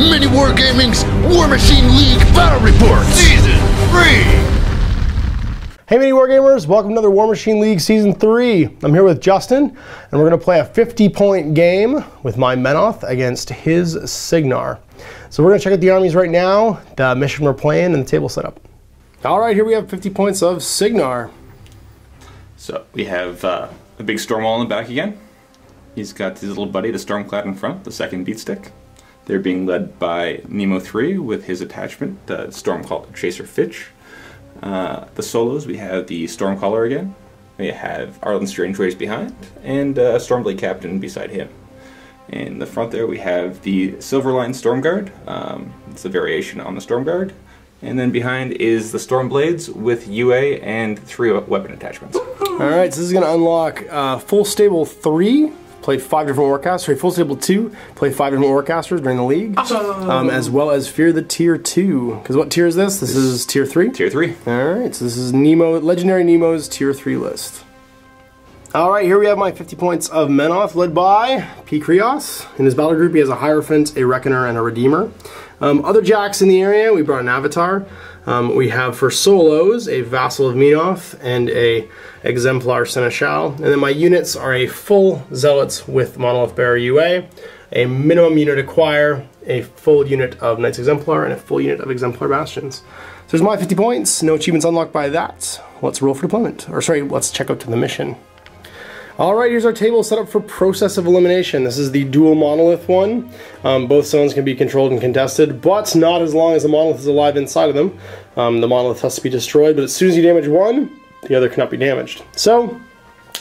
MiniWarGaming's Warmachine League Battle Report Season 3! Hey MiniWarGamers, welcome to another Warmachine League Season 3. I'm here with Justin, and we're going to play a 50-point game with my Menoth against his Cygnar. So we're going to check out the armies right now, the mission we're playing, and the table setup. Alright, here we have 50 points of Cygnar. So we have a big storm wall in the back again. He's got his little buddy, the Stormclad, in front, the second beat stick. They're being led by Nemo 3 with his attachment, the Stormcaller Chaser Fitch. The solos, we have the Stormcaller again. We have Arlen Strangeways behind, and Stormblade Captain beside him. In the front there we have the Silverline Stormguard. It's a variation on the Stormguard. And then behind is the Stormblades with UA and 3 weapon attachments. Alright, so this is going to unlock full stable 3. Play 5 different Warcasters. Full stable 2, play 5 different Warcasters during the league. Awesome. As well as Fear the Tier 2. Because what tier is this? This is Tier 3? Tier 3. Alright, so this is Legendary Nemo's Tier 3 list. Alright, here we have my 50 points of Menoth, led by P. Krios. In his battle group, he has a Hierophant, a Reckoner, and a Redeemer. Other jacks in the area, we brought an Avatar. We have for solos a Vassal of Menoth and a Exemplar Seneschal. And then my units are a full Zealots with Monolith Bearer UA, a minimum unit Acquire, a full unit of Knights Exemplar, and a full unit of Exemplar Bastions. So there's my 50 points, no achievements unlocked by that. Let's roll for deployment. Or sorry, let's check out to the mission. Alright, here's our table set up for process of elimination. This is the dual monolith one. Both zones can be controlled and contested, but not as long as the monolith is alive inside of them. The monolith has to be destroyed, but as soon as you damage one, the other cannot be damaged. So,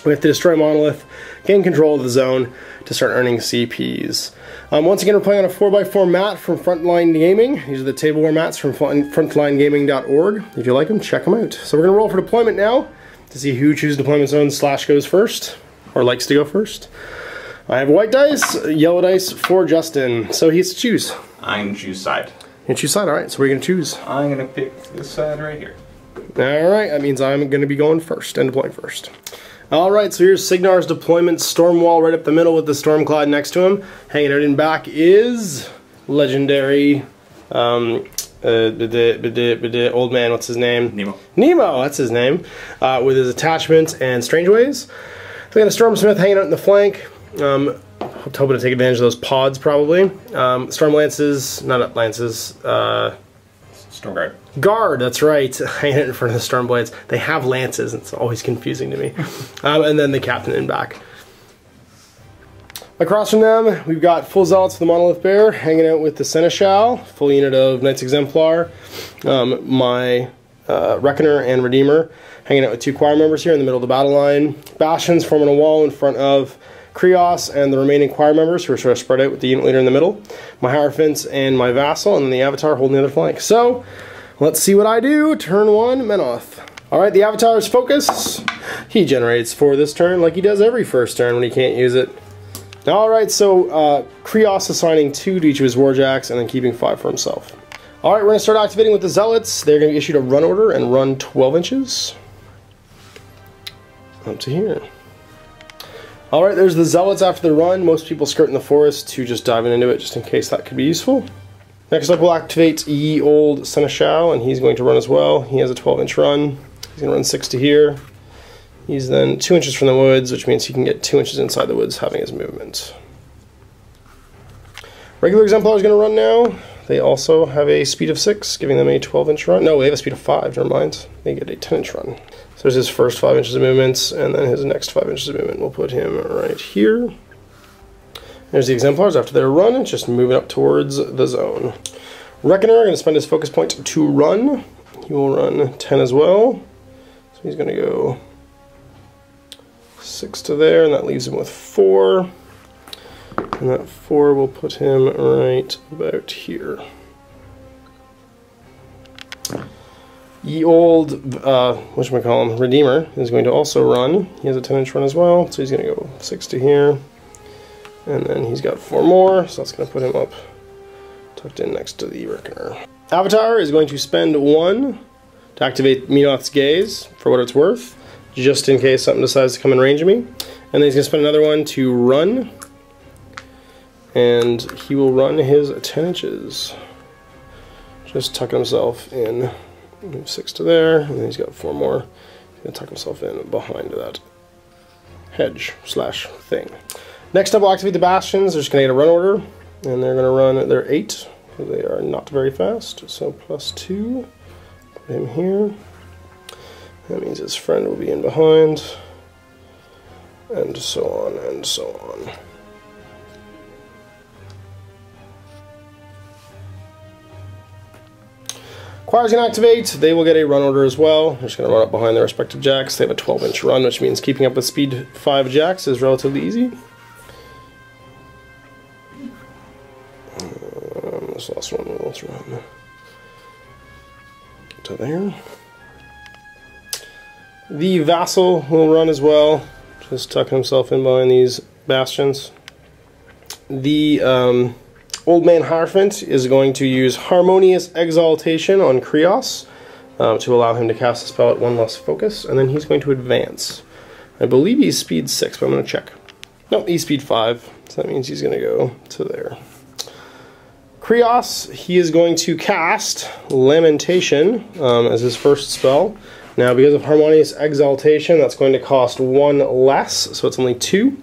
we have to destroy monolith, gain control of the zone to start earning CPs. Once again, we're playing on a 4x4 mat from Frontline Gaming. These are the tableware mats from frontlinegaming.org. If you like them, check them out. So we're going to roll for deployment now to see who chooses deployment zone / goes first. Or likes to go first. I have white dice, yellow dice for Justin. So he has to choose. I'm going to choose side. You choose side, alright. So we're going to choose. I'm going to pick this side right here. Alright, that means I'm going to be going first and deploying first. Alright, so here's Cygnar's deployment storm wall right up the middle with the Stormclad next to him. Hanging out in back is Legendary old man, what's his name? Nemo. Nemo, that's his name. With his attachments and Strangeways. We got a Stormsmith hanging out in the flank. Hoping to take advantage of those pods, probably. Storm Lances, not Lances. Stormguard. Guard, that's right. Hanging out in front of the Stormblades. They have lances, it's always confusing to me. And then the Captain in back. Across from them, we've got full Zealots with the Monolith Bear, hanging out with the Seneschal, full unit of Knights Exemplar. My Reckoner and Redeemer, hanging out with 2 choir members here in the middle of the battle line. Bastions forming a wall in front of Krios and the remaining choir members who are sort of spread out with the unit leader in the middle. My Hierophants and my Vassal, and then the Avatar holding the other flank. So, let's see what I do. Turn 1, Menoth. Alright, the Avatar's focus. He generates for this turn like he does every first turn when he can't use it. Alright, so Krios assigning 2 to each of his Warjacks and then keeping 5 for himself. Alright, we're going to start activating with the Zealots. They're going to be issued a run order and run 12 inches. Up to here. Alright, there's the Zealots after the run. Most people skirt in the forest to just diving into it just in case that could be useful. Next up, we'll activate Ye Old Seneschal, and he's going to run as well. He has a 12-inch run. He's going to run 6 to here. He's then 2 inches from the woods, which means he can get 2 inches inside the woods having his movement. Regular Exemplar is going to run now. They also have a speed of 6, giving them a 12-inch run. No, they have a speed of 5, never mind. They get a 10-inch run. So there's his first 5 inches of movement, and then his next 5 inches of movement. We'll put him right here. There's the Exemplars after their run, just moving up towards the zone. Reckoner, going to spend his focus point to run. He will run 10 as well. So he's going to go 6 to there, and that leaves him with 4. And that 4 will put him right about here. Ye Old, whatchamacallem, Redeemer is going to also run. He has a 10-inch run as well, so he's going to go 6 to here. And then he's got 4 more, so that's going to put him up tucked in next to the Reckoner. Avatar is going to spend 1 to activate Menoth's Gaze, for what it's worth, just in case something decides to come in range of me. And then he's going to spend another 1 to run. and he will run his 10 inches. Just tucking himself in. Move 6 to there, and then he's got 4 more. He's going to tuck himself in behind that hedge slash thing. Next up, we'll activate the bastions. They're just going to get a run order, and they're going to run their 8. They are not very fast, so +2. Put him here. That means his friend will be in behind, and so on and so on. Choir's going to activate. They will get a run order as well. They're just going to run up behind their respective jacks. They have a 12-inch run, which means keeping up with speed 5 jacks is relatively easy. This last one will run to there. The vassal will run as well, just tucking himself in behind these bastions. The Old Man Hierophant is going to use Harmonious Exaltation on Krios to allow him to cast the spell at 1 less focus, and then he's going to advance. I believe he's speed 6, but I'm going to check. Nope, he's speed 5, so that means he's going to go to there. Krios, he is going to cast Lamentation as his first spell. Now, because of Harmonious Exaltation, that's going to cost 1 less, so it's only 2.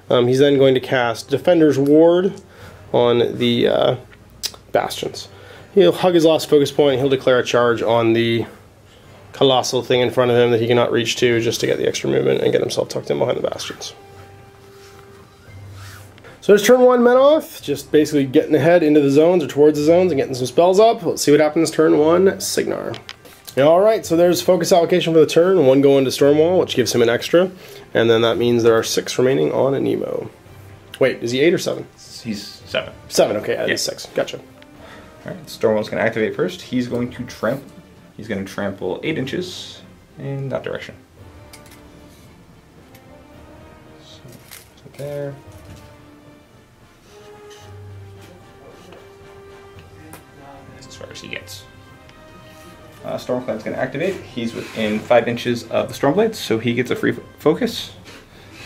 He's then going to cast Defender's Ward on the bastions. He'll hug his last focus point, he'll declare a charge on the colossal thing in front of him that he cannot reach to, just to get the extra movement and get himself tucked in behind the bastions. So it's turn 1 Menoth, just basically getting ahead into the zones or towards the zones and getting some spells up. Let's see what happens turn 1 Cygnar. Alright, so there's focus allocation for the turn, 1 going to Stormwall, which gives him an extra, and then that means there are 6 remaining on a Nemo. Wait, is he 8 or 7? He's 7. 7, okay, I did 6. Gotcha. Alright, Stormwall's going to activate first. He's going to trample. He's going to trample 8 inches in that direction. So there. That's as far as he gets. Stormcloud's going to activate. He's within 5 inches of the Stormblade, so he gets a free focus.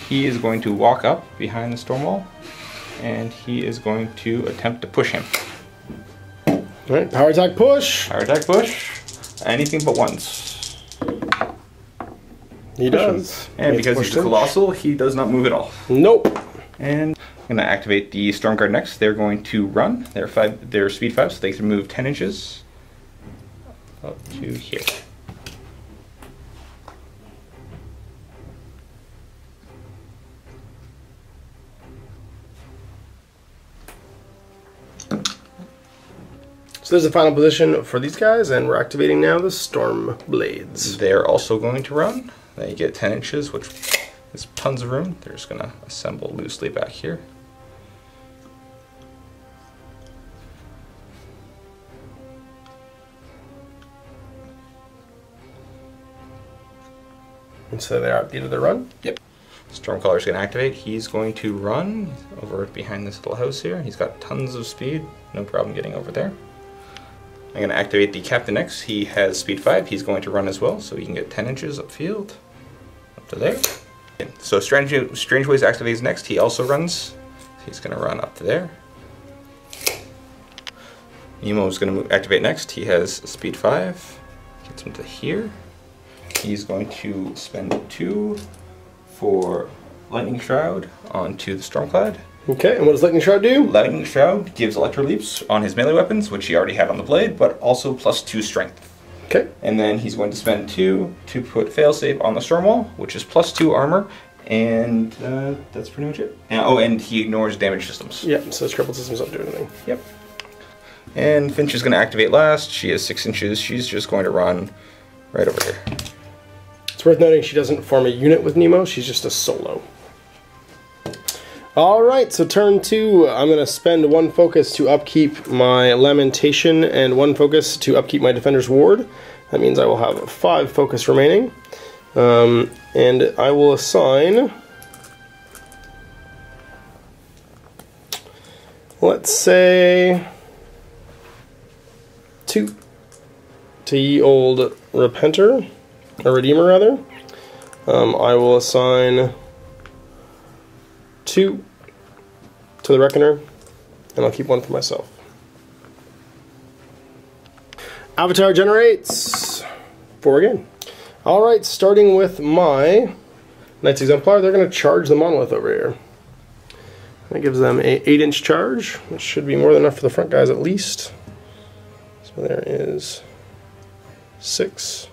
He is going to walk up behind the Stormwall, and he is going to attempt to push him. Alright, power attack push. Power attack push. Anything but once. He does. And because he's a colossal, he does not move at all. Nope. And I'm going to activate the Stormguard next. They're going to run. They're speed 5, so they can move 10 inches up to here. So there's the final position for these guys, and we're activating now the Storm Blades. They're also going to run. They get 10 inches, which is tons of room. They're just going to assemble loosely back here. And so they're at the end of their run? Yep. Stormcaller's going to activate. He's going to run over behind this little house here. He's got tons of speed. No problem getting over there. I'm going to activate the Captain next. He has speed 5. He's going to run as well, so he can get 10 inches upfield. Up to there. So Strange Ways activates next. He also runs. He's going to run up to there. Nemo's going to activate next. He has speed 5. Gets him to here. He's going to spend 2 for Lightning Shroud onto the Stormcloud. Okay, and what does Lightning Shroud do? Lightning Shroud gives Electro Leaps on his melee weapons, which he already had on the blade, but also +2 strength. Okay. And then he's going to spend 2 to put Failsafe on the Stormwall, which is +2 armor, and that's pretty much it. And, oh, and he ignores damage systems. Yep, so crippled systems don't do anything. Yep. And Finch is going to activate last. She has 6 inches. She's just going to run right over here. It's worth noting she doesn't form a unit with Nemo, she's just a solo. Alright, so turn 2, I'm going to spend 1 focus to upkeep my Lamentation and 1 focus to upkeep my Defender's Ward. That means I will have 5 focus remaining. And I will assign, let's say, 2 to ye old Repenter, or Redeemer rather. I will assign 2 to the Reckoner, and I'll keep one for myself. Avatar generates 4 again. Alright, starting with my Knights Exemplar, they're going to charge the monolith over here. That gives them a 8-inch charge, which should be more than enough for the front guys at least. So there is 6.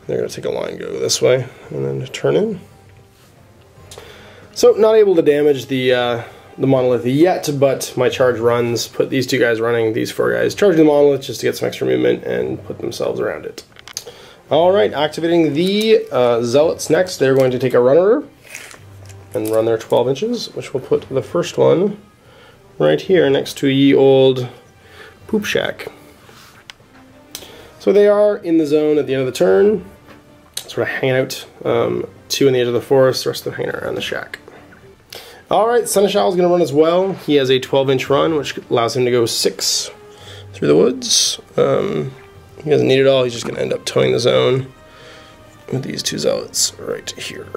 They're going to take a line, go this way, and then turn in. So not able to damage the monolith yet, but my charge runs, put these 2 guys running, these 4 guys charging the monolith just to get some extra movement and put themselves around it. Alright, activating the Zealots next. They're going to take a runner and run their 12 inches, which will put the first one right here next to ye old poop shack. So they are in the zone at the end of the turn, sort of hanging out, 2 on the edge of the forest, the rest of them hanging around the shack. Alright, Seneschal is going to run as well. He has a 12-inch run, which allows him to go 6 through the woods. He doesn't need it all, he's just going to end up towing the zone with these 2 Zealots right here.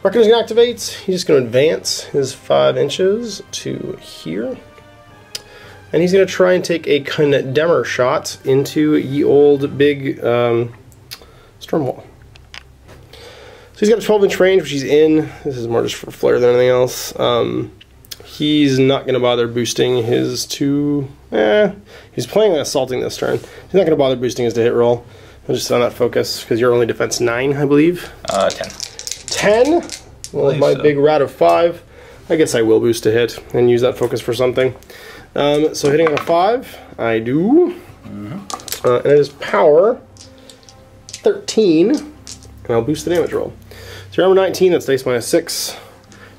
Reckoner's going to activate. He's just going to advance his 5 inches to here. And he's going to try and take a condemner shot into ye old big storm wall. So he's got a 12-inch range, which he's in. This is more just for flair than anything else. He's not going to bother boosting his 2... he's planning on assaulting this turn. He's not going to bother boosting his to hit roll. I'll just on that focus, because you're only defense 9, I believe. 10. 10? Well, my big rat of 5. I guess I will boost to hit and use that focus for something. So hitting on a 5, I do. And it is power 13, and I'll boost the damage roll. So number 19, that's dice minus 6.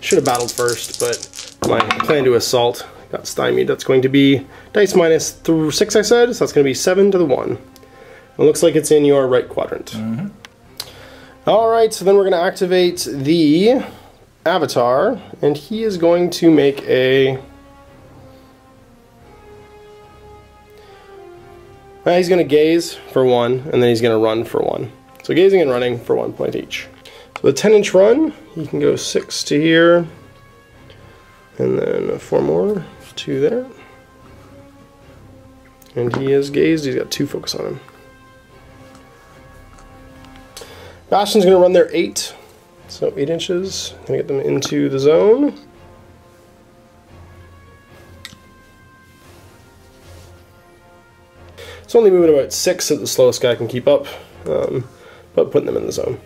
Should have battled first, but my plan to assault got stymied. That's going to be dice minus 6, I said, so that's going to be 7 to the 1. It looks like it's in your right quadrant. Alright, so then we're going to activate the Avatar, and he is going to make a... he's going to gaze for 1, and then he's going to run for 1. So gazing and running for 1 point each. So with a 10-inch run, he can go 6 to here, and then 4 more, 2 there. And he is gazed, he's got 2 focus on him. Bastion's going to run their 8, so 8 inches. Going to get them into the zone. It's only moving about 6 that the slowest guy can keep up, but putting them in the zone.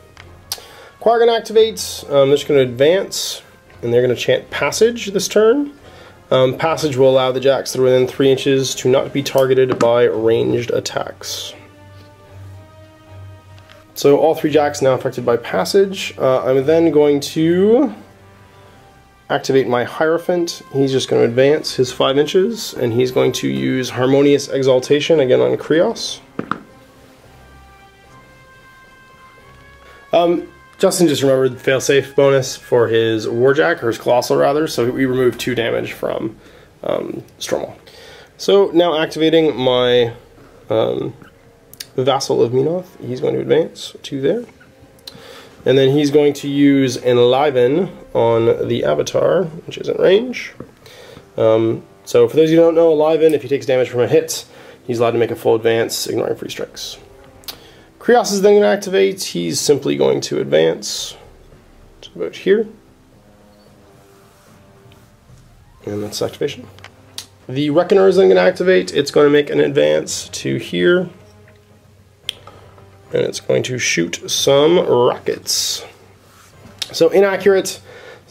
Quadrant activates. They're just going to advance, and they're going to chant Passage this turn. Passage will allow the jacks that are within 3 inches to not be targeted by ranged attacks. So all 3 jacks now affected by Passage. I'm then going to activate my Hierophant. He's just going to advance his 5 inches, and he's going to use Harmonious Exaltation again on Krios. Justin just remembered the failsafe bonus for his Warjack, or his Colossal rather, so we removed 2 damage from Stormwall. So now activating my Vassal of Menoth, he's going to advance to there. And then he's going to use Enliven on the Avatar, which is in range. So for those of you who don't know, Enliven, if he takes damage from a hit, he's allowed to make a full advance, ignoring free strikes. Krios is then going to activate. He's simply going to advance to about here. And that's activation. The Reckoner is then going to activate. It's going to make an advance to here. And it's going to shoot some rockets. So inaccurate.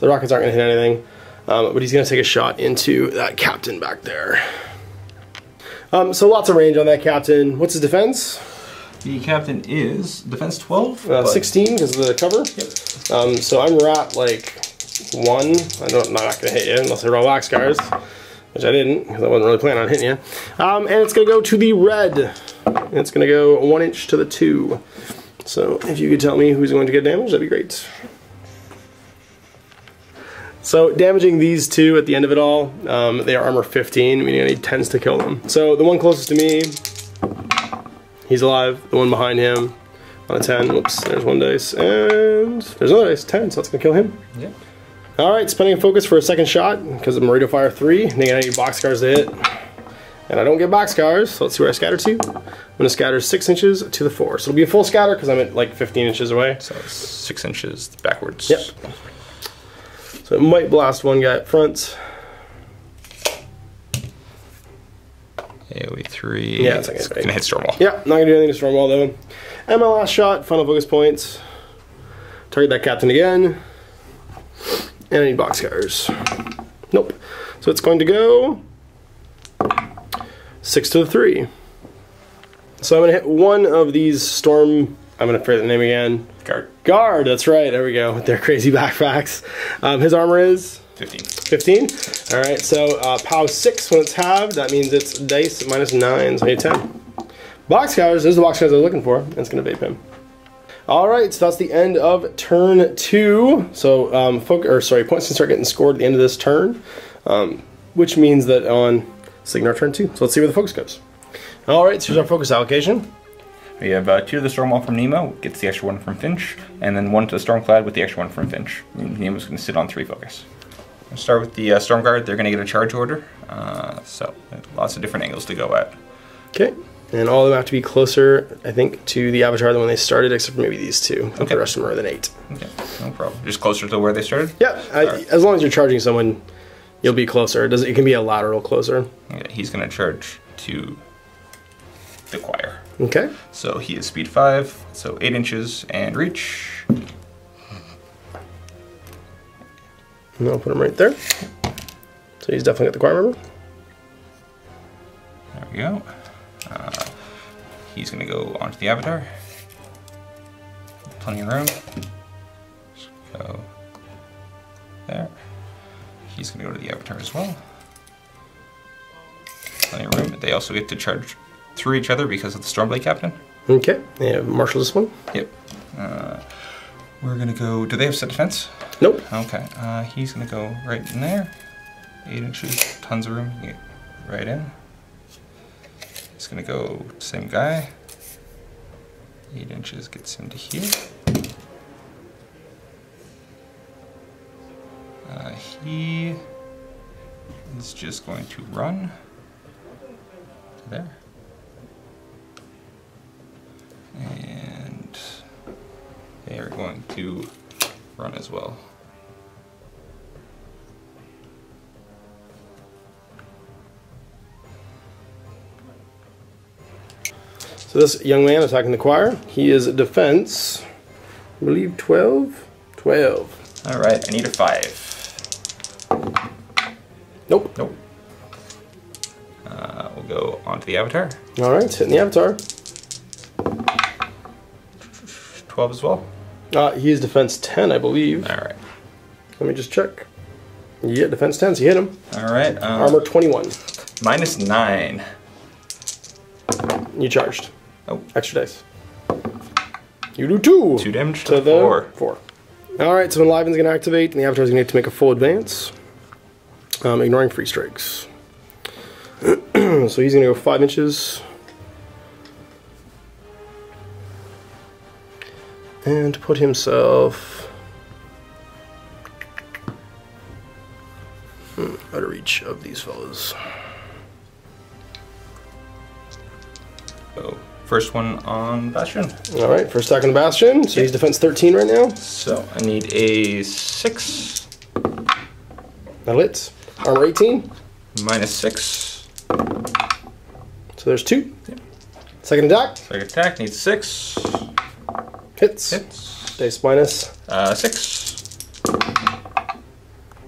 The rockets aren't going to hit anything. But he's going to take a shot into that captain back there. So lots of range on that captain. What's his defense? The captain is defense 12? 16 because of the cover. Yep. So I'm rat like 1. I'm not going to hit you unless I roll wax scars, which I didn't because I wasn't really planning on hitting you. And it's going to go to the red. It's going to go 1 inch to the 2. So if you could tell me who's going to get damaged, that'd be great. So damaging these 2 at the end of it all, they are armor 15, meaning I need 10s to kill them. So the one closest to me, he's alive. The one behind him on a 10, whoops, there's 1 dice, and there's another dice, 10, so that's going to kill him. Yeah. Alright, spending a focus for a second shot because of Meridian Fire 3. And again, I need boxcars to hit. And I don't get boxcars, so let's see where I scatter to. I'm going to scatter 6 inches to the 4. So it'll be a full scatter because I'm at like 15 inches away. So 6 inches backwards. Yep. So it might blast one guy up front. AoE 3. Yeah, it's going to hit Stormwall. Yeah, not going to do anything to Stormwall though. And my last shot, final focus points. Target that captain again. And I need boxcars. Nope. So it's going to go 6 to the 3. So I'm going to hit one of these storm. I'm going to forget the name again. Guard, that's right. There we go. With their crazy backpacks. His armor is 15. 15. All right. So POW 6 when it's halved. That means it's dice minus 9. So I need 10. Boxcars. There's the boxcars I was looking for. And it's going to vape him. All right. So that's the end of turn 2. So points can start getting scored at the end of this turn, which means that on Cygnar turn 2. So let's see where the focus goes. All right. So here's our focus allocation. We have 2 to the Stormwall from Nemo, gets the extra 1 from Finch, and then 1 to the Stormclad with the extra 1 from Finch. Nemo's going to sit on 3 focus. We'll start with the Storm Guard. They're going to get a charge order, so lots of different angles to go at. Okay, and all of them have to be closer, I think, to the avatar than when they started, except for maybe these 2. Okay. The rest of them are within 8. Okay, no problem. Just closer to where they started? Yeah, right. As long as you're charging someone, you'll be closer. It can be a lateral closer. Okay, he's going to charge to the choir. Okay. So he is speed 5, so 8 inches and reach. And I'll put him right there. So he's definitely got the choir member. There we go. He's going to go onto the avatar. Plenty of room. Just go there. He's going to go to the avatar as well. Plenty of room. They also get to charge through each other because of the Stormblade Captain. Okay, yeah, marshal this one. Yep. We're gonna go. Do they have set defense? Nope. Okay. He's gonna go right in there. 8 inches, tons of room. You get right in. He's gonna go same guy. 8 inches gets him to here. He is just going to run to there. And they are going to run as well. So this young man attacking the choir, he is defense, I believe 12? 12. Alright, I need a 5. Nope. Nope. We'll go onto the avatar. Alright, hitting the avatar. 12 as well? He is defense 10, I believe. Alright. Let me just check. Yeah, defense 10, so you hit him. Alright. Armor 21. Minus 9. You charged. Oh. Extra dice. You do 2. 2 damage to the 4. Alright, so Enliven's going to activate, and the avatar's going to make a full advance. Ignoring free strikes. So he's going to go 5 inches. And put himself out of reach of these fellas. So, first one on Bastion. Alright, first attack on the Bastion. So he's defense 13 right now. So I need a 6. That hits. Armor 18. Minus 6. So there's 2. Yep. Second attack. Second attack needs 6. Hits. Hits. Dice minus 6.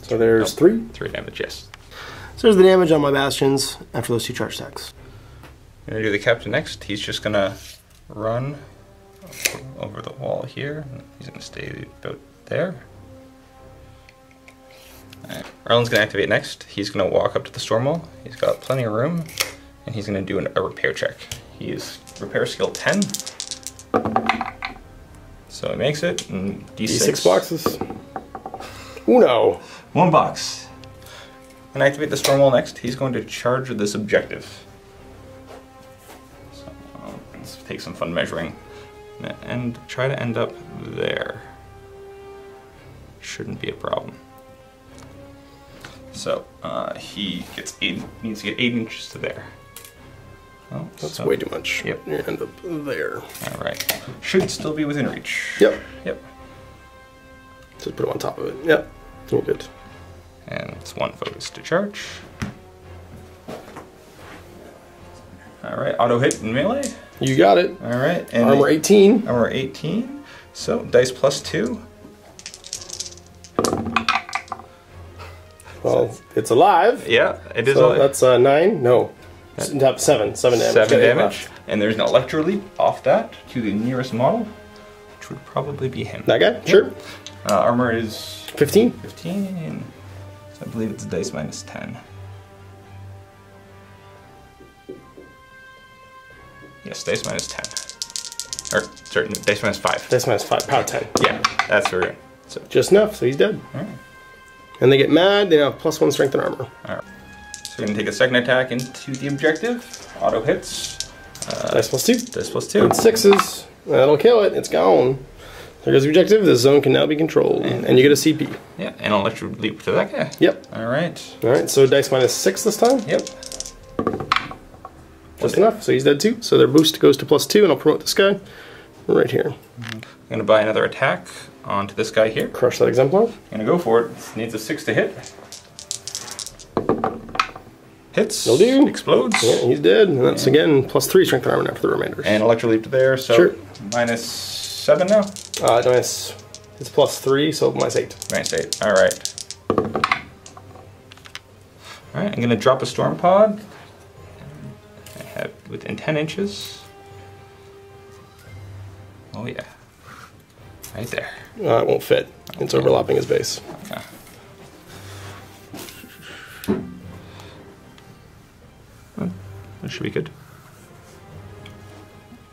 So there's 3. 3 damage, yes. So there's the damage on my Bastions after those 2 charge attacks. I'm going to do the captain next. He's just going to run over the wall here. He's going to stay about there. Right. Arlen's going to activate next. He's going to walk up to the storm wall. He's got plenty of room, and he's going to do a repair check. He is repair skill 10. So he makes it, and D6 boxes. Uno. 1 box. And activate the storm wall next. He's going to charge this objective. So let's take some fun measuring and try to end up there. Shouldn't be a problem. So he needs to get 8 inches to there. Oh, That's way too much. Yep. You end up there. All right. Should still be within reach. Yep. Yep. Just put him on top of it. Yep. All good. And it's 1 focus to charge. All right. Auto hit and melee. You got it. All right. And Armor 18. Armor 18. So dice +2. Well, it's alive. Yeah, it is So alive. that's 9. No. 7 damage. 7 damage. 7 Got 8 damage. left. And there's an electro leap off that to the nearest model, which would probably be him. That guy? Sure. Armor is 15. 15. So I believe it's dice -10. Yes, dice -10. Or, sorry, dice -5. Dice -5. Power 10. Yeah, that's where we're in. So, Just enough, so he's dead. alright. And they get mad, they now have +1 strength and armor. Alright. So we're going to take a second attack into the objective. Auto hits. Dice +2. Dice +2. And 6s. That'll kill it. It's gone. There goes the objective. This zone can now be controlled. And you get a CP. Yeah, and an electro leap to that guy. Yep. Alright. Alright, so dice -6 this time. Yep. Just enough, so he's dead too. So their boost goes to +2, and I'll promote this guy right here. I'm going to buy another attack onto this guy here. Crush that exemplar. I'm going to go for it. Needs a 6 to hit. Hits. Will do. Explodes. Yeah, he's dead. And that's again +3 strength and armor now for the remainders. And electro leap to there, so Sure. -7 now. It's +3, so -8. -8. Alright. Alright, I'm going to drop a storm pod. I have within 10 inches. Oh yeah. Right there. It won't fit. It's overlapping his base. Okay. That should be good.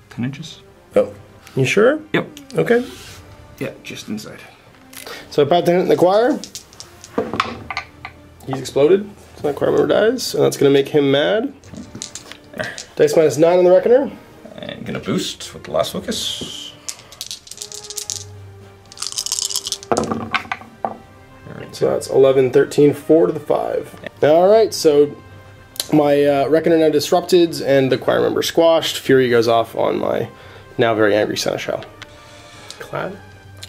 10 inches? Oh, you sure? Yep. Okay. Yeah, just inside. So about to hit in the choir. He's exploded. So that choir member dies, and that's going to make him mad. Dice -9 on the Reckoner. And gonna boost with the last focus. So that's 11, 13, 4 to the 5. Alright, so my Reckoner now disrupted, and the choir member squashed. Fury goes off on my now very angry Seneschal. Clad?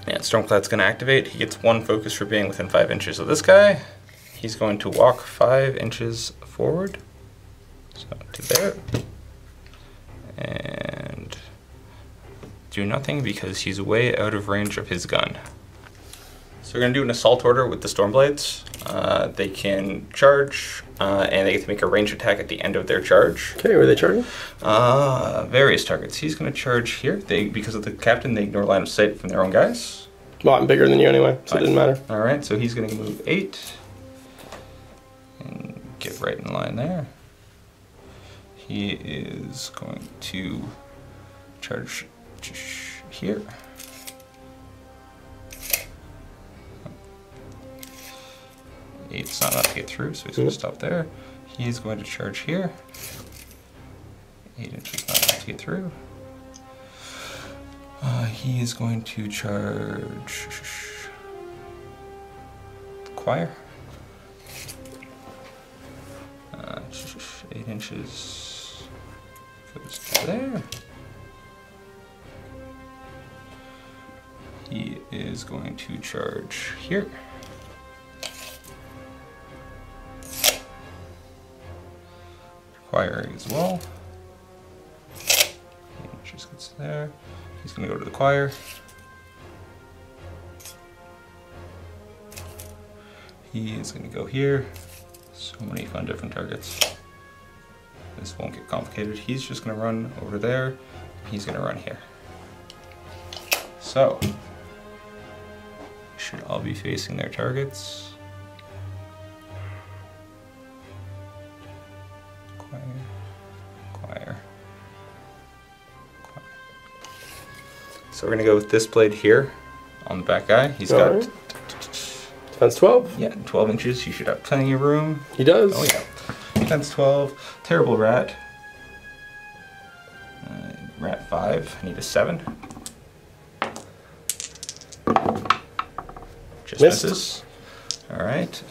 Yeah, Stormclad's gonna activate. He gets 1 focus for being within 5 inches of this guy. He's going to walk 5 inches forward. So to there. And do nothing because he's way out of range of his gun. So we're going to do an assault order with the Stormblades. They can charge, and they get to make a ranged attack at the end of their charge. Okay, where are they charging? Various targets. He's going to charge here. Because of the captain, they ignore line of sight from their own guys. Well, I'm bigger than you anyway, so it didn't matter. Alright, so he's going to move 8. And get right in line there. He is going to charge here. Eight's not enough to get through, so he's going to stop there. He's going to charge here. 8 inches not enough to get through. He is going to charge choir. 8 inches goes to there. He is going to charge here. Choir as well. 8 inches gets there. He's going to go to the choir. He is going to go here. So many fun different targets. This won't get complicated. He's just going to run over there. He's going to run here. So, should all be facing their targets. Choir, choir, choir. So we're going to go with this blade here on the back guy. He's got Defense 12? Yeah, 12 inches. You should have plenty of room. He does. Oh yeah. Defense 12. Terrible rat. Rat 5. I need a 7. Just Missed. misses. Alright,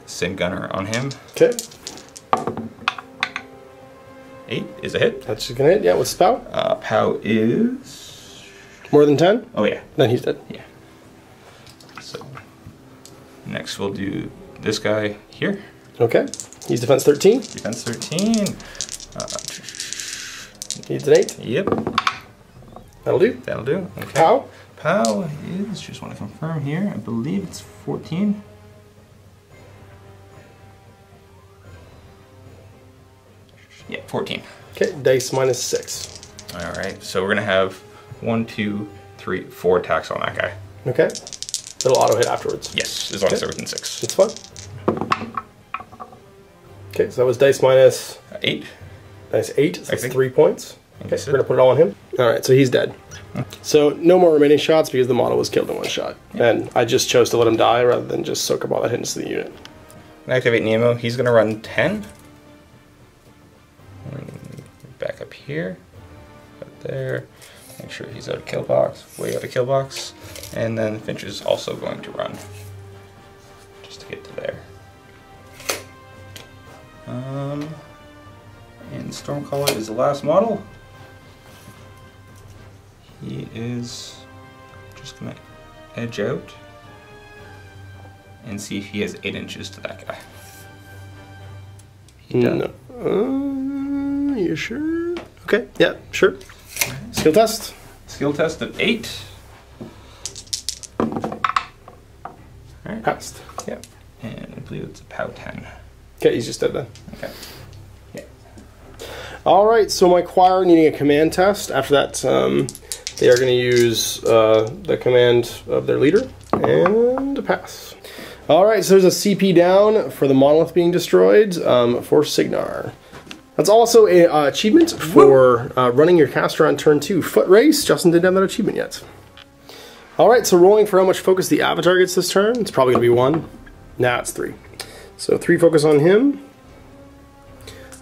same gunner on him. Okay. 8 is a hit. That's just gonna hit. Yeah, what's the POW? POW is... More than 10? Oh yeah. Then he's dead. Yeah. So, next we'll do this guy here. Okay. He's defense 13. Defense 13. Needs an 8. Yep. That'll do. That'll do. Okay. POW? POW is, just want to confirm here, I believe it's 14. Yeah, 14. Okay, dice minus 6. Alright, so we're going to have 1, 2, 3, 4 attacks on that guy. Okay. It'll auto hit afterwards. Yes, as long as they're within 6. It's fun. Okay, so that was dice minus 8. Dice 8, so that's 3 points. Okay, so we're going to put it all on him. Alright, so he's dead. So no more remaining shots because the model was killed in 1 shot. And I just chose to let him die rather than just soak up all that hit into the unit. Activate Nemo, he's going to run 10. Back up here, up there, make sure he's out of kill box, way out of kill box, and then Finch is also going to run, just to get to there. And Stormcaller is the last model. He is just going to edge out and see if he has 8 inches to that guy. He does. No. You sure? Okay, yeah, sure. Skill test. Skill test of 8. Alright. Passed. Yep. And I believe it's a POW 10. Okay, he's just dead then. Okay. Yeah. Alright, so my choir needing a command test. After that, they are going to use the command of their leader and a pass. Alright, so there's a CP down for the monolith being destroyed for Cygnar. That's also an achievement for running your caster on turn 2. Foot race. Justin didn't have that achievement yet. Alright, so rolling for how much focus the avatar gets this turn. It's probably going to be 1. Nah, it's 3. So 3 focus on him.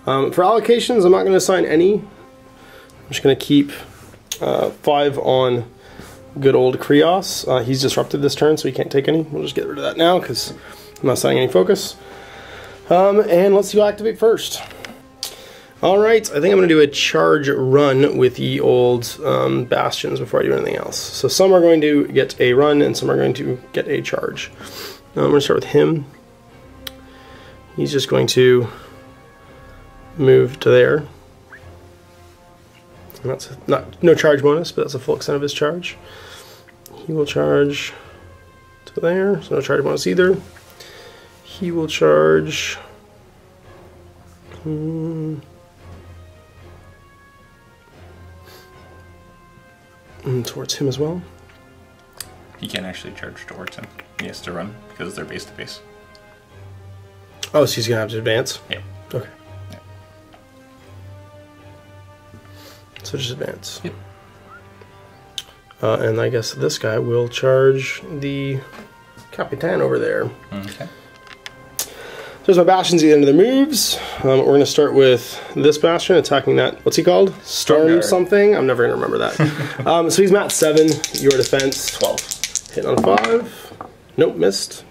For allocations, I'm not going to assign any. I'm just going to keep 5 on good old Krios. He's disrupted this turn, so he can't take any. We'll just get rid of that now because I'm not assigning any focus. And let's see who activate first. Alright, I think I'm going to do a charge run with the old bastions before I do anything else. So some are going to get a run and some are going to get a charge. I'm going to start with him. He's just going to move to there. And that's no charge bonus, but that's a full extent of his charge. He will charge to there, so no charge bonus either. He will charge... towards him as well. He can't actually charge towards him. He has to run because they're base to base. Oh, so he's going to have to advance? Yeah. Okay. Yeah. So just advance. Yep. And I guess this guy will charge the Capitan over there. Okay. There's my bastions at the end of their moves. We're going to start with this bastion, attacking that, what's he called? Storm something? I'm never going to remember that. So he's mat 7, your defense. 12. Hit on 5. Nope, missed.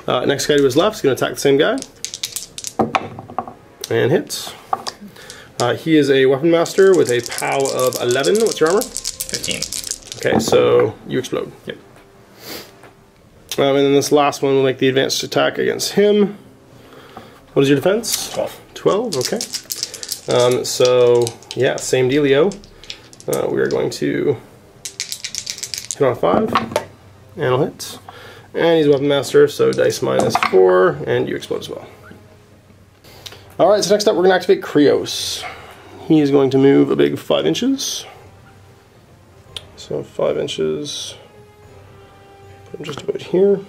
Next guy to his left is going to attack the same guy. And hits. He is a weapon master with a POW of 11. What's your armor? 15. Okay, so you explode. Yep. And then this last one will make the advanced attack against him. What is your defense? 12. 12, okay. So, yeah, same dealio. We are going to hit on 5, and I'll hit. And he's a weapon master, so dice minus 4, and you explode as well. Alright, so next up we're going to activate Krios. He is going to move a big 5 inches. So 5 inches, put him just about here.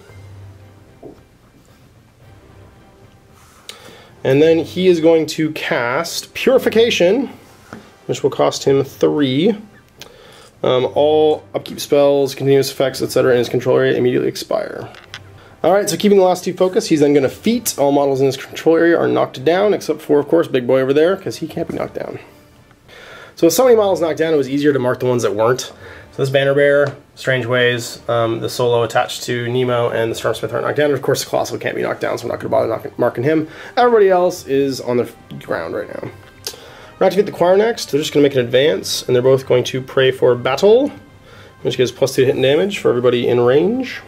And then he is going to cast Purification, which will cost him 3. All upkeep spells, continuous effects, etc. in his control area immediately expire. Alright, so keeping the last 2 focus, he's then going to feat. All models in his control area are knocked down, except for, of course, Big Boy over there, because he can't be knocked down. So with so many models knocked down, it was easier to mark the ones that weren't. So So this Banner Bear, Strange Ways, the Solo attached to Nemo, and the Stormsmith aren't knocked down. And of course, the Colossal can't be knocked down, so I'm not going to bother marking him. Everybody else is on the ground right now. We're going to activate the Choir next. They're just going to make an advance, and they're both going to pray for battle, which gives +2 to hit and damage for everybody in range.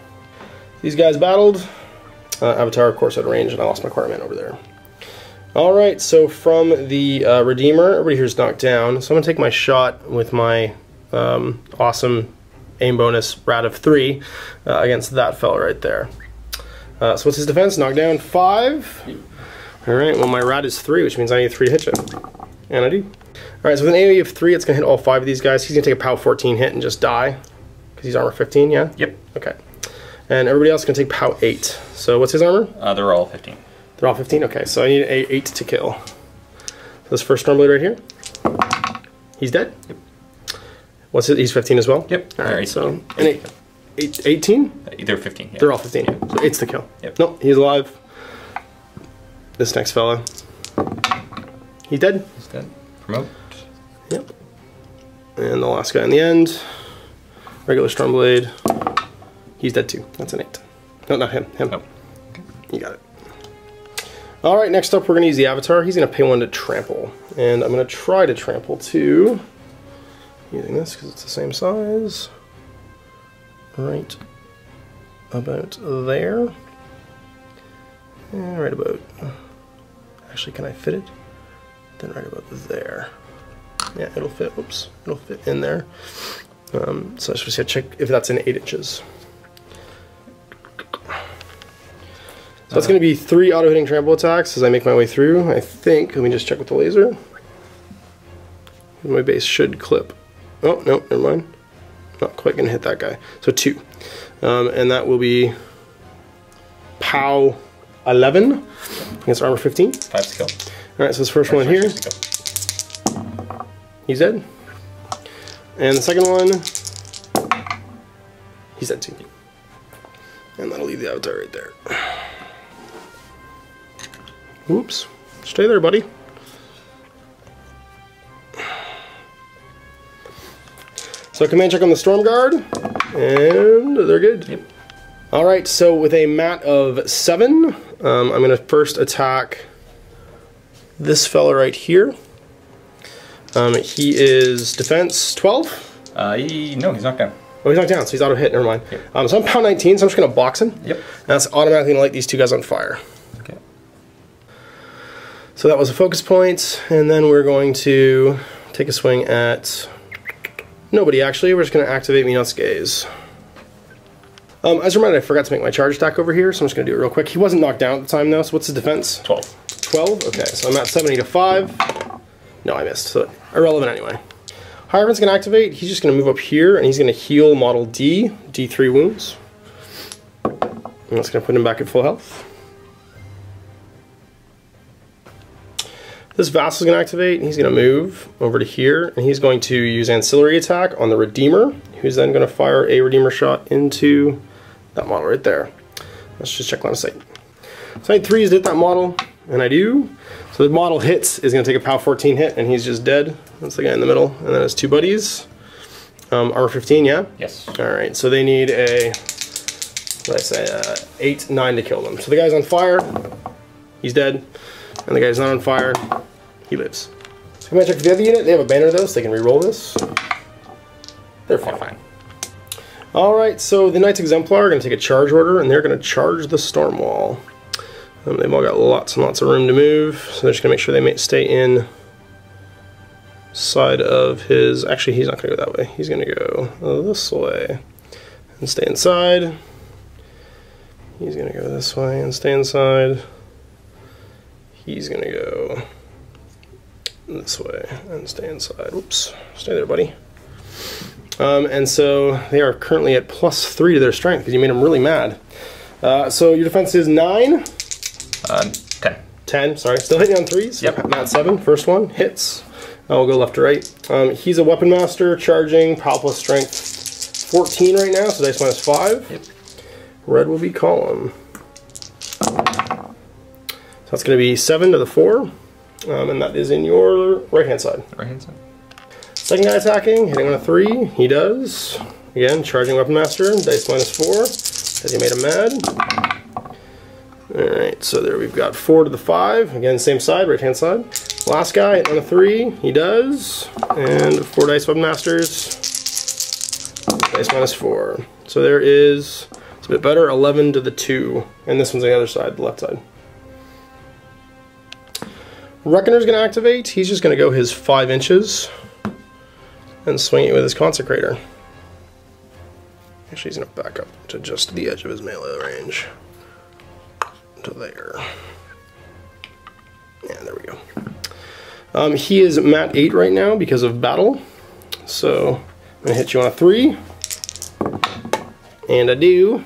These guys battled. Avatar, of course, out of range, and I lost my Choir man over there. Alright, so from the Redeemer, everybody here's knocked down, so I'm going to take my shot with my awesome aim bonus Rat of 3 against that fella right there. So what's his defense? Knocked down 5. Alright, well my Rat is 3, which means I need 3 to hit you. And I do. Alright, so with an AoE of 3, it's going to hit all 5 of these guys. He's going to take a POW 14 hit and just die. Because he's armor 15, yeah? Yep. Okay. And everybody else is going to take POW 8. So what's his armor? They're all 15. They're all 15? Okay, so I need a 8 to kill. So this first Stormblade right here. He's dead? Yep. What's it? He's 15 as well? Yep. Alright, so an 18? They're 15, yeah. They're all 15. Yeah. So 8's to kill. Yep. Nope, he's alive. This next fella. He's dead? He's dead. Promote. Yep. And the last guy in the end. Regular Stormblade. He's dead too. That's an 8. No, not him. Him. Oh. Okay. You got it. Alright, next up we're going to use the Avatar. He's going to pay 1 to trample. And I'm going to try to trample too. Using this because it's the same size. Right about there. And right about... Actually, can I fit it? Then right about there. Yeah, it'll fit. Oops. It'll fit in there. So I just gotta check if that's in 8 inches. So that's going to be 3 auto-hitting trample attacks as I make my way through, I think. Let me just check with the laser. My base should clip. Oh, no, never mind. Not quite going to hit that guy. So 2. And that will be POW 11 against armor 15. 5 to kill. Alright, so this first one here. He's dead. And the second one, he's dead too. And that'll leave the Avatar right there. Oops. Stay there, buddy. So command check on the Storm Guard, and they're good. Yep. Alright, so with a mat of 7, I'm going to first attack this fella right here. He is defense 12? No, he's knocked down. Oh, he's knocked down, so he's auto hit, never mind. Yep. So I'm POW 19, so I'm just going to box him. Yep. And that's automatically going to light these 2 guys on fire. Okay. So that was a focus point, and then we're going to take a swing at nobody, actually. We're just going to activate Menoth's Gaze. As a reminder, I forgot to make my charge stack over here, so I'm just going to do it real quick. He wasn't knocked down at the time, though, so what's his defense? 12. 12? Okay, so I'm at 70 to 5. No, I missed, so irrelevant anyway. Hierophant's going to activate. He's just going to move up here, and he's going to heal Model D, D3 wounds. And that's going to put him back at full health. This Vassal's going to activate, and he's going to move over to here, and he's going to use Ancillary Attack on the Redeemer, who's then going to fire a Redeemer shot into that model right there. Let's just check line of sight. So I need 3s to hit that model, and I do. So the model hits is going to take a POW 14 hit, and he's just dead. That's the guy in the middle, and then his 2 buddies. Armor 15, yeah? Yes. Alright, so they need a, what did I say, 8, 9 to kill them. So the guy's on fire, he's dead, and the guy's not on fire, he lives. So I'm going to check the other unit. They have a banner though, so they can re-roll this. They're fine. Alright, so the Knights Exemplar are going to take a charge order, and they're going to charge the Storm Wall. They've all got lots and lots of room to move, so they're just going to make sure they stay in side of his... Actually, he's not going to go that way. He's going to go this way and stay inside. He's going to go this way and stay inside. He's going to go this way and stay inside. Whoops. Stay there, buddy. And so they are currently at +3 to their strength because you made them really mad. So your defense is 9. 10. 10, sorry. Still hitting on 3s? Yep. Mat 7, first one, hits. We'll go left to right. He's a Weapon Master, charging, POW plus strength 14 right now, so dice minus 5. Yep. Red will be column. So that's going to be 7 to the 4, and that is in your right-hand side. Right-hand side. Second guy attacking, hitting on a 3. He does. Again, charging Weapon Master, dice -4, because he made him mad. Alright, so there we've got 4 to the 5. Again, same side, right-hand side. Last guy, hitting on a 3. He does. And 4 dice Weapon Masters. Dice -4. So there is, it's a bit better, 11 to the 2. And this one's on the other side, the left side. Reckoner's going to activate. He's just going to go his 5 inches and swing it with his Consecrator. Actually, he's going to back up to just the edge of his melee range. To there. And there we go. He is mat 8 right now because of battle. So I'm going to hit you on a 3. And I do.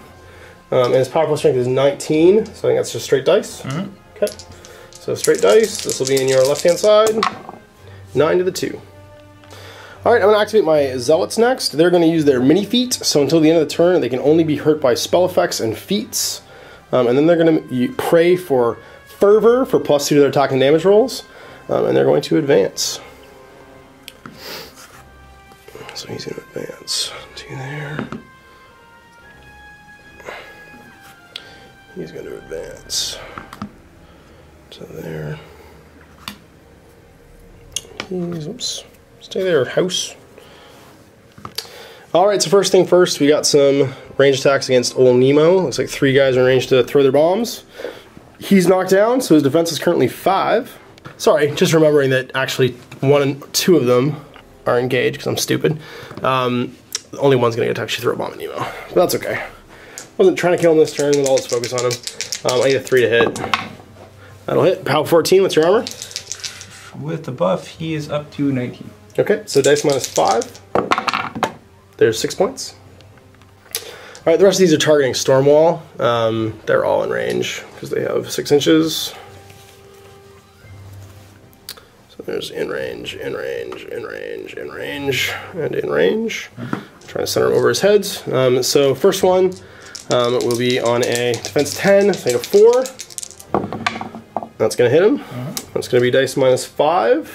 And his powerful strength is 19, so I think that's just straight dice. Mm-hmm. Okay. So straight dice. This will be in your left-hand side. 9 to the 2. Alright, I'm going to activate my Zealots next. They're going to use their mini feat, so until the end of the turn they can only be hurt by spell effects and feats. And then they're going to pray for Fervor for +2 to their attack and damage rolls. And they're going to advance. So he's going to advance to there. He's going to advance to there. He's, oops. Stay there, house. Alright, so first thing first, we got some range attacks against old Nemo. Looks like 3 guys are in range to throw their bombs. He's knocked down, so his defense is currently 5. Sorry, just remembering that actually 1 and 2 of them are engaged, because I'm stupid. Only one's going to actually throw a bomb at Nemo. But that's okay. Wasn't trying to kill him this turn with all its focus on him. I need a 3 to hit. That'll hit. Power 14, what's your armor? With the buff, he is up to 19. Okay, so dice -5. There's 6 points. Alright, the rest of these are targeting Stormwall. They're all in range because they have 6 inches. So there's in range, in range, in range, in range, and in range. Trying to center him over his heads. So first one will be on a defense 10, so I need a 4. That's going to hit him. That's going to be dice -5.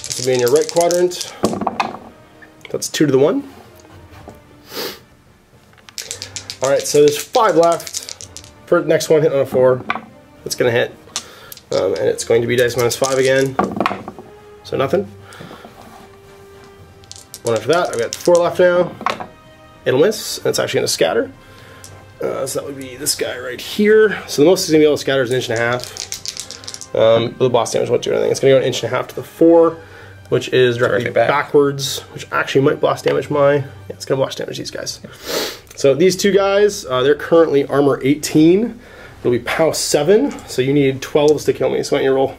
This will be in your right quadrant. That's 2 to the 1. Alright, so there's 5 left. For the next one, hit on a 4. It's going to hit. And it's going to be dice -5 again. So nothing. One after that, I've got 4 left now. It'll miss, and it's actually going to scatter. So that would be this guy right here. So the most it's going to be able to scatter is 1.5 inches. But the blast damage won't do anything. It's going to go 1.5 inches to the 4, which is directly backwards, which actually might blast damage my... Yeah, it's going to blast damage these guys. So these 2 guys, they're currently armor 18. It'll be POW 7, so you need 12s to kill me. So why don't you roll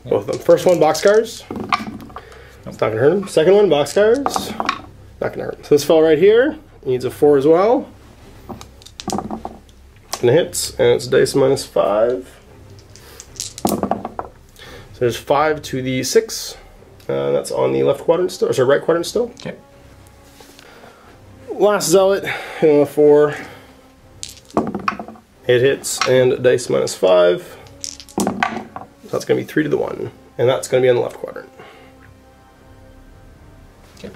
both of them. First one, boxcars. It's not going to hurt him. Second one, boxcars. Not going to hurt him. So this fella right here needs a 4 as well. And it hits, and it's dice -5. So there's 5 to the 6. That's on the left quadrant still, or sorry, right quadrant still. Okay. Last Zealot, hit on a 4. It hits, and dice -5. So that's going to be 3 to the 1. And that's going to be on the left quadrant. Okay.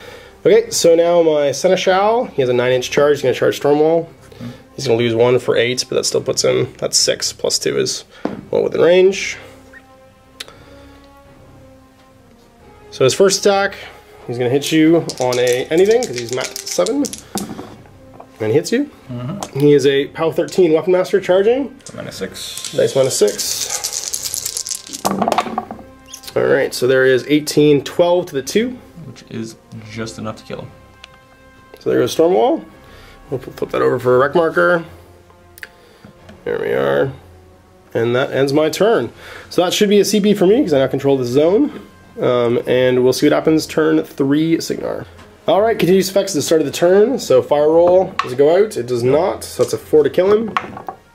Okay, so now my Seneschal, he has a 9-inch charge. He's going to charge Stormwall. He's going to lose 1 for 8, but that still puts him, that's 6, plus 2 is well within range. So his first attack, he's going to hit you on a anything, because he's mat 7. And he hits you. He is a POW 13 Weapon Master charging. -6. Dice -6. Alright, so there is 18, 12 to the 2. Which is just enough to kill him. So there goes Stormwall. We'll flip that over for a wreck marker. There we are. And that ends my turn. So that should be a CP for me, because I now control the zone. And we'll see what happens turn 3 Cygnar. Alright, continuous effects at the start of the turn. So fire roll, does it go out? It does not, so that's a 4 to kill him.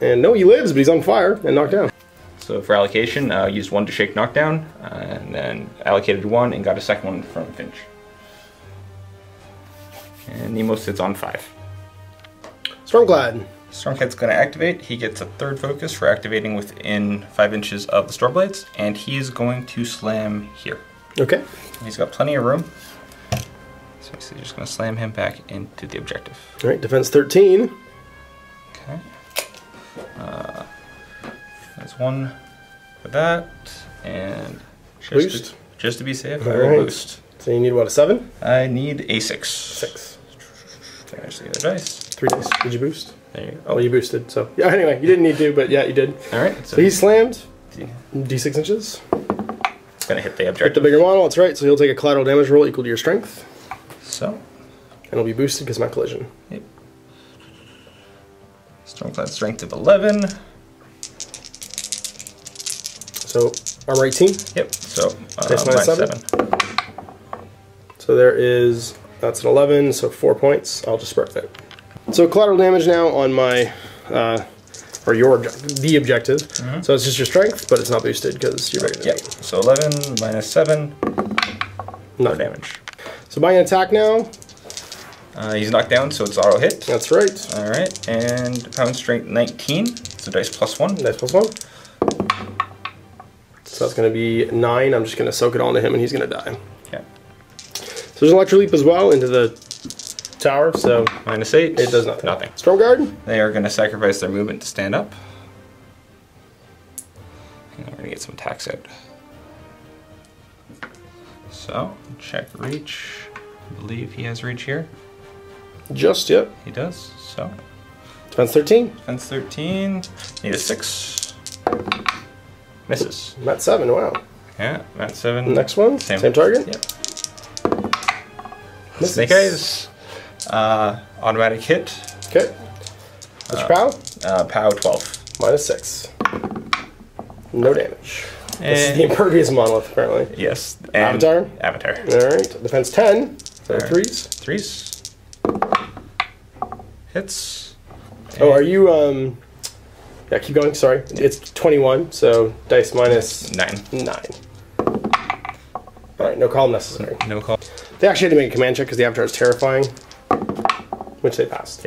And no, he lives, but he's on fire and knocked down. So for allocation, used 1 to shake knockdown, and then allocated 1 and got a second one from Finch. And Nemo sits on 5. Stormclad. Stormclad's going to activate. He gets a 3rd focus for activating within 5 inches of the Stormblades, and he is going to slam here. Okay. He's got plenty of room. So he's just going to slam him back into the objective. All right, defense 13. Okay. That's one for that, and just to be safe, I will boost. So you need what, a 7? I need a 6. 6. There's the other dice. 3 dice. Did you boost? There you go. Oh, well, you boosted. So yeah. Anyway, you didn't need to, but yeah, you did. All right. So he's slammed. D6 inches. Gonna hit the objective. Hit the bigger model. That's right. So he'll take a collateral damage roll equal to your strength. So. And it'll be boosted because of my collision. Yep. Stormcloud strength of 11. So armor 18. Yep. So minus 7. So there is, that's an 11. So 4 points. I'll just spark that. So collateral damage now on my, or your the objective. So it's just your strength, but it's not boosted because you're bigger than me. So 11 minus 7. No damage. So buying an attack now. He's knocked down, so it's auto hit. That's right. All right, and pound strength 19. So dice plus 1. Dice plus 1. So that's going to be 9. I'm just going to soak it all into him, and he's going to die. Okay. So there's an electro leap as well into the tower. So minus 8. It does nothing. Nothing. Storm guard. They are going to sacrifice their movement to stand up. And we're going to get some attacks out. So check reach. I believe he has reach here. Just yet. He does. So defense 13. Defense 13. Need a 6. Misses. I'm at 7. Wow. Yeah, I'm at 7. Next one. Same target. Yep. Misses. Snake eyes. Automatic hit. Okay. What's your POW? POW 12. Minus 6. No damage. And This is the impervious monolith, apparently. Yes. And Avatar? Avatar. Alright. Defense 10. So Alright. 3s. 3s. Hits. Oh, are you, yeah, keep going, sorry. It's 21, so dice minus 9. Alright, no call necessary. No call. They actually had to make a command check because the Avatar is terrifying, which they passed.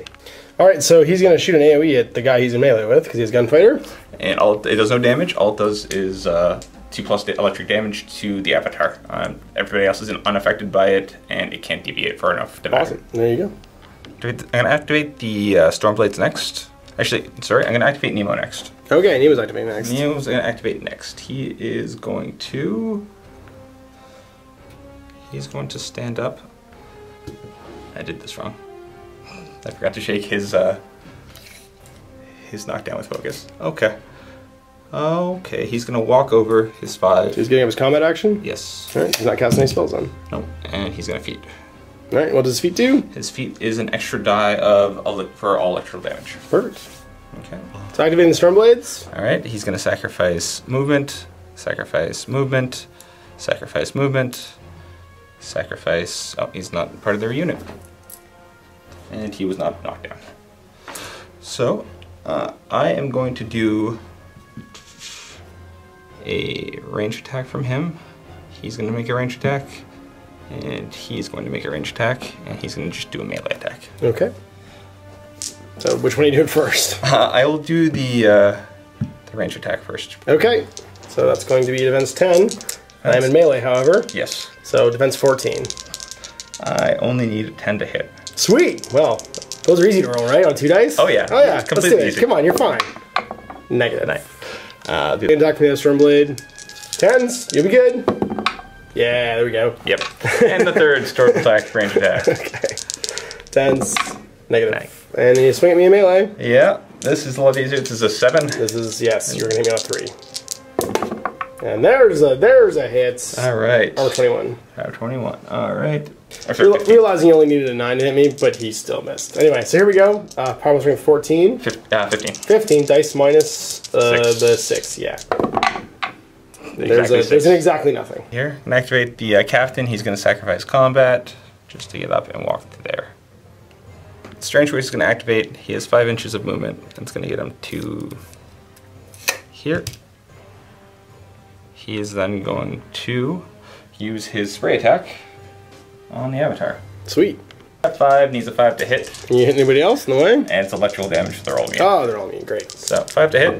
Alright, so he's going to shoot an AoE at the guy he's in melee with because he's Gunfighter. And it does no damage. All it does is 2+ electric damage to the Avatar. Everybody else is unaffected by it, and it can't deviate far enough to matter. Awesome. There you go. I'm going to activate the Stormblades next. Actually, sorry, I'm going to activate Nemo next. Okay, Nemo's activating next. Nemo's going to activate next. He is going to... He's going to stand up. I did this wrong. I forgot to shake his knockdown with focus. Okay. Okay, he's going to walk over his 5. So he's getting up his combat action? Yes. Alright, he's not casting any spells on. Nope. And he's going to feat. Alright, what does his feat do? His feat is an extra die for all electrical damage. Perfect. Okay. So activating the Stormblades. Alright, he's going to sacrifice movement, sacrifice movement, sacrifice movement, sacrifice... Oh, he's not part of their unit. And he was not knocked down. So, I am going to do a range attack from him. He's going to make a range attack. And he's going to make a range attack, and he's going to just do a melee attack. Okay. So which one are you doing first? I will do the range attack first. Okay. So that's going to be defense 10. I am in melee, however. Yes. So defense 14. I only need a 10 to hit. Sweet. Well, those are easy to roll, right? On 2 dice? Oh yeah. Oh yeah. Let's do Completely it. easy. Come on, you're fine. Negative. Nice. The attack from the Stormblade. 10s. You'll be good. Yeah, there we go. Yep. And the third storm attack range attack. Okay. 10s. Negative. And you swing at me in melee. Yeah. This is a lot easier. This is a 7. This is, yes, you're going to hit me on 3. And there's a hit. All right. Armor 21. Armor 21. All right. Realizing you only needed a 9 to hit me, but he still missed. Anyway, so here we go. Power strength 14. 15. 15, dice minus the 6, yeah. There's an exactly nothing. Here, and activate the captain. He's going to sacrifice combat just to get up and walk to there. Strange Voice is going to activate. He has 5 inches of movement. That's going to get him to here. He is then going to use his spray attack on the Avatar. Sweet. That 5 needs a 5 to hit. Can you hit anybody else in the way? And it's electrical damage for the roll game. Oh, they're all mean. Great. So 5 to hit.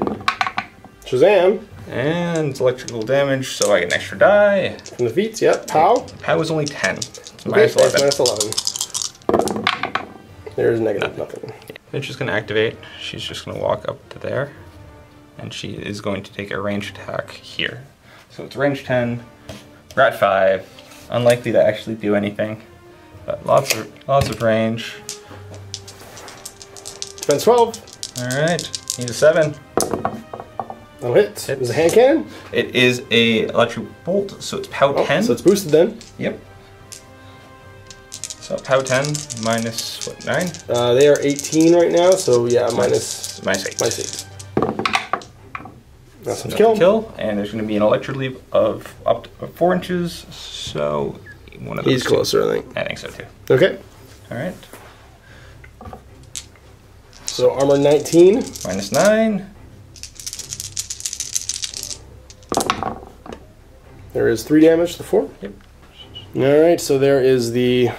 Shazam. And it's electrical damage, so I get an extra die. From the feats, yep. POW. POW is only 10. So minus 11. Minus 11. There's negative nothing. It's just going to activate. She's just going to walk up to there. And she is going to take a ranged attack here. So it's range 10. We're at 5. Unlikely to actually do anything. But lots of range. Defense 12. Alright. Need a 7. That'll hit. Is it a hand cannon? It is a electric bolt, so it's POW 10. So it's boosted then. Yep. So POW 10 minus what, 9? They are 18 right now, so yeah, minus 8. Minus 8. That's a kill. And there's going to be an electric leap of up to 4 inches, so one of those. He's closer, I think. I think so too. Okay. Alright. So armor 19. Minus 9. There is 3 damage to the 4. Yep. Alright, so there is the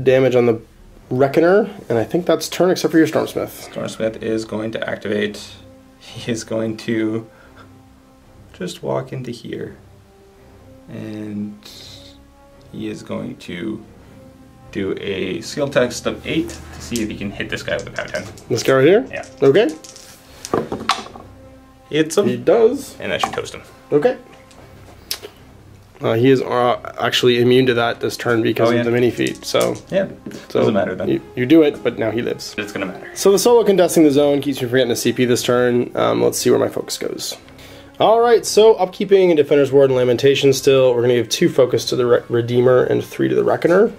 damage on the Reckoner, and I think that's turn except for your Stormsmith. Stormsmith is going to activate. He is going to just walk into here. And he is going to do a skill test of 8 to see if he can hit this guy with a POW 10. This guy right here? Yeah. Okay. He hits him. He does. And that should toast him. Okay. He is actually immune to that this turn because of the mini feat. So yeah, doesn't matter then. You do it, but now he lives. It's gonna matter. So the solo contesting the zone keeps me from getting a CP this turn. Let's see where my focus goes. All right, so upkeeping and Defender's Ward and Lamentation still. We're gonna give 2 focus to the Redeemer and 3 to the Reckoner,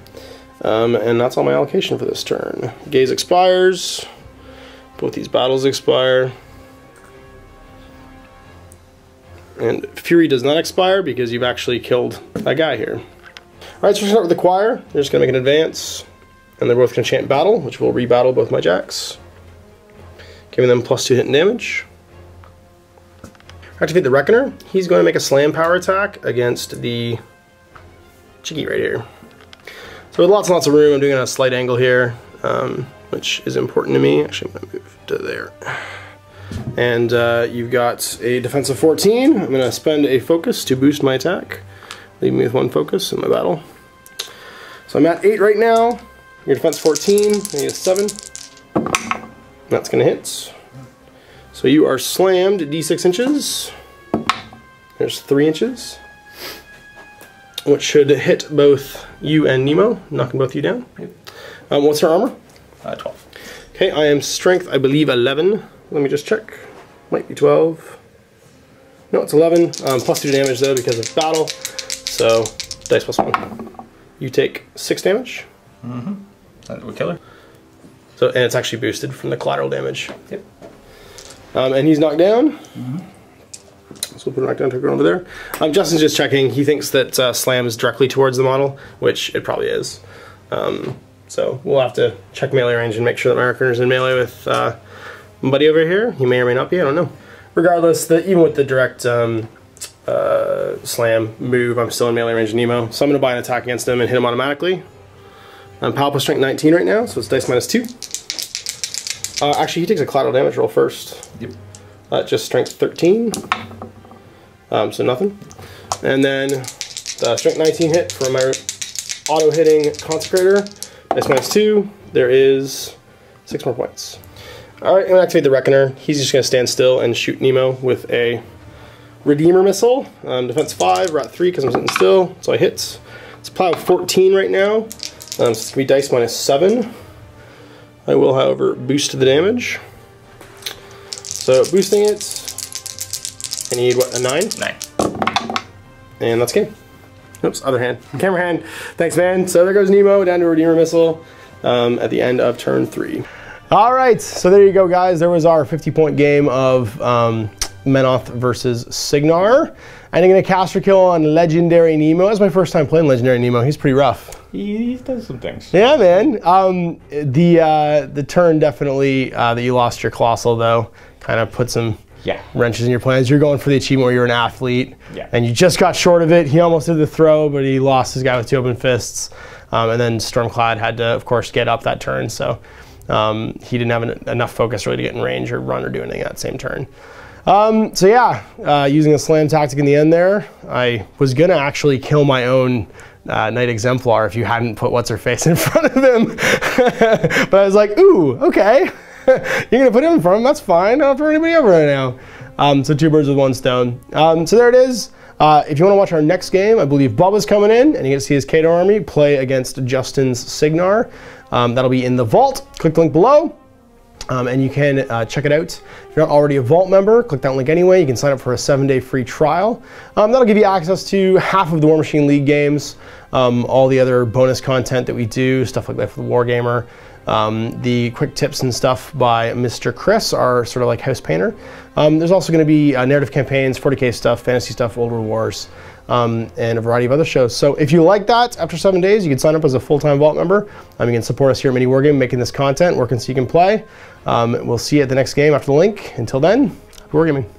and that's all my allocation for this turn. Gaze expires. Both these battles expire. And Fury does not expire because you've actually killed that guy here. Alright, so we're going to start with the Choir. They're just going to make an advance. And they're both going to chant Battle, which will rebattle both my jacks. Giving them +2 hit and damage. Activate the Reckoner. He's going to make a slam power attack against the Chiggy right here. So with lots and lots of room, I'm doing it at a slight angle here, which is important to me. Actually, I'm going to move to there. And you've got a defense of 14. I'm going to spend a focus to boost my attack. Leave me with 1 focus in my battle. So I'm at 8 right now. Your defense 14. I need a 7. That's going to hit. So you are slammed D6 inches. There's 3 inches. Which should hit both you and Nemo, knocking both of you down. Yep. What's her armor? 12. Okay, I am strength, I believe, 11. Let me just check. Might be 12. No, it's 11. +2 damage though because of battle. So dice +1. You take 6 damage. Mm-hmm. That would kill her. So and it's actually boosted from the collateral damage. Yep. And he's knocked down. Mm-hmm. So we'll put a knockdown token over there. Justin's just checking. He thinks that slam is directly towards the model, which it probably is. So we'll have to check melee range and make sure that my Reckoner's in melee with buddy over here. He may or may not be, I don't know. Regardless, even with the direct slam move, I'm still in melee range of Nemo. So I'm going to buy an attack against him and hit him automatically. I'm Palpa strength 19 right now, so it's dice -2. Actually, he takes a collateral damage roll first. Yep. Just strength 13. So nothing. And then the strength 19 hit for my auto-hitting Consecrator. Dice -2. There is 6 more points. Alright, I'm going to activate the Reckoner. He's just going to stand still and shoot Nemo with a Redeemer Missile. Defense 5, we're at 3 because I'm sitting still, so I hit. It's POW 14 right now, so it's going to be dice -7. I will, however, boost the damage. So boosting it, I need, what, a 9? 9. And that's game. Oops, other hand. Camera hand. Thanks, man. So there goes Nemo down to a Redeemer Missile at the end of turn 3. All right, so there you go, guys. There was our 50-point game of Menoth versus Cygnar. I'm going to caster kill on Legendary Nemo. That's my first time playing Legendary Nemo. He's pretty rough. He does some things. Yeah, man. The turn definitely that you lost your Colossal, though, kind of put some wrenches in your plans. You're going for the achievement where you're an athlete, and you just got short of it. He almost did the throw, but he lost his guy with 2 open fists. And then Stormclad had to, of course, get up that turn, so he didn't have enough focus really to get in range or run or do anything that same turn. So yeah, using a slam tactic in the end there, I was going to actually kill my own Knight Exemplar if you hadn't put what's-her-face in front of him. But I was like, ooh, okay. You're going to put him in front of him, that's fine. I don't throw anybody over right now. So 2 birds with 1 stone. So there it is. If you want to watch our next game, I believe Bubba's coming in, and you get to see his Kato army play against Justin's Cygnar. That'll be in the vault. Click the link below. And you can check it out. If you're not already a Vault member, click that link anyway. You can sign up for a 7-day free trial. That'll give you access to half of the Warmachine League games, all the other bonus content that we do, stuff like Life of the Wargamer, the quick tips and stuff by Mr. Chris, our sort of like house painter. There's also going to be narrative campaigns, 40k stuff, fantasy stuff, World War Wars, and a variety of other shows. So if you like that, after 7 days, you can sign up as a full-time Vault member. You can support us here at MiniWarGaming, making this content, working so you can play. We'll see you at the next game after the link. Until then, happy wargaming.